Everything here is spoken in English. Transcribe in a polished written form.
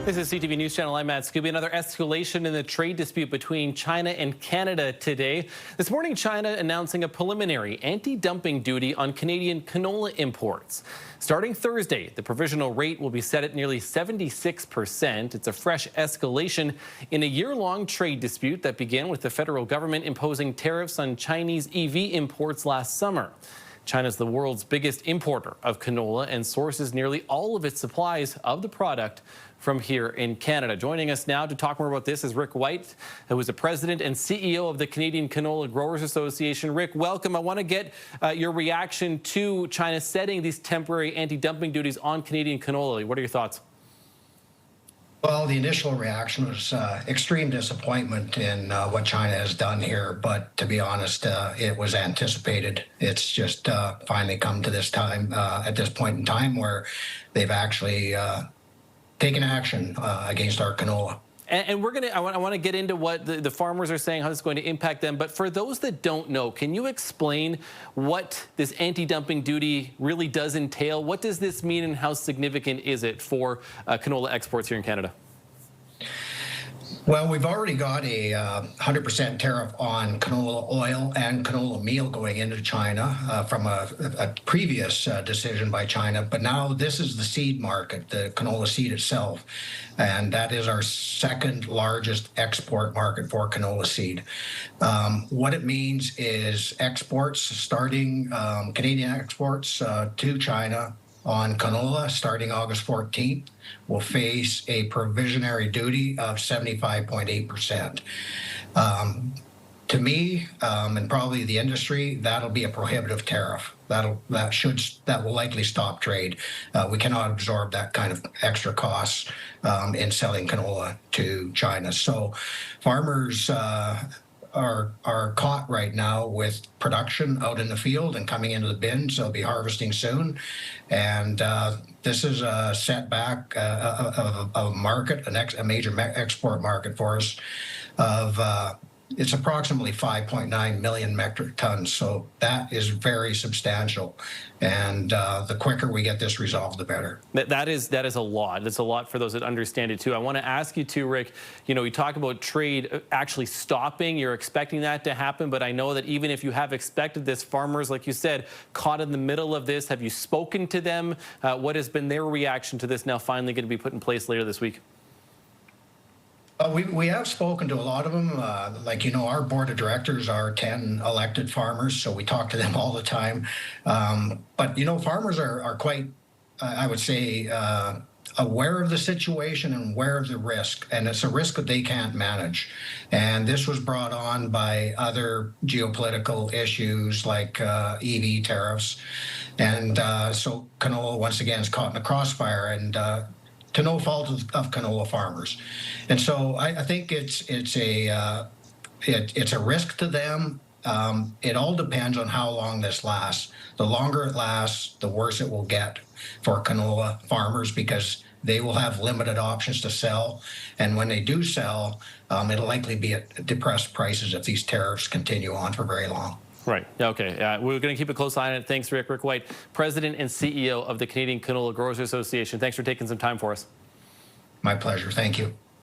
This is CTV News Channel. I'm Matt Scooby. Another escalation in the trade dispute between China and Canada today. This morning, China announcing a preliminary anti-dumping duty on Canadian canola imports. Starting Thursday, the provisional rate will be set at nearly 76%. It's a fresh escalation in a year-long trade dispute that began with the federal government imposing tariffs on Chinese EV imports last summer. China is the world's biggest importer of canola and sources nearly all of its supplies of the product from here in Canada. Joining us now to talk more about this is Rick White, who is the president and CEO of the Canadian Canola Growers Association. Rick, welcome. I want to get your reaction to China setting these temporary anti-dumping duties on Canadian canola. What are your thoughts? Well, the initial reaction was extreme disappointment in what China has done here. But to be honest, it was anticipated. It's just finally come to this time, at this point in time, where they've actually taken action against our canola. And we're I want to get into what the farmers are saying, how it's going to impact them. But for those that don't know, can you explain what this anti-dumping duty really does entail? What does this mean, and how significant is it for canola exports here in Canada? Well, we've already got a 100% tariff on canola oil and canola meal going into China from a previous decision by China. But now this is the seed market, the canola seed itself. And that is our second largest export market for canola seed. What it means is exports starting, Canadian exports to China on canola starting August 14th will face a provisionary duty of 75.8%. To me, and probably the industry, that'll be a prohibitive tariff. That will likely stop trade. We cannot absorb that kind of extra costs in selling canola to China. So farmers are caught right now with production out in the field and coming into the bins. They'll be harvesting soon. And this is a setback of a market, a major export market for us of it's approximately 5.9 million metric tons. So that is very substantial. And the quicker we get this resolved, the better. That is a lot. It's a lot for those that understand it, too. I want to ask you, too, Rick, you talk about trade actually stopping. You're expecting that to happen. But I know that even if you have expected this, farmers, like you said, caught in the middle of this. Have you spoken to them? What has been their reaction to this now finally going to be put in place later this week? We have spoken to a lot of them. Our board of directors are 10 elected farmers, so we talk to them all the time. But farmers are quite, I would say, aware of the situation and aware of the risk, and it's a risk that they can't manage. And this was brought on by other geopolitical issues like EV tariffs. And so canola, once again, is caught in the crossfire, and to no fault of canola farmers. And so I think it's a risk to them. It all depends on how long this lasts. The longer it lasts, the worse it will get for canola farmers, because they will have limited options to sell. And when they do sell, it'll likely be at depressed prices if these tariffs continue on for very long. Right. Okay. We're going to keep a close eye on it. Thanks, Rick. Rick White, President and CEO of the Canadian Canola Growers Association. Thanks for taking some time for us. My pleasure. Thank you.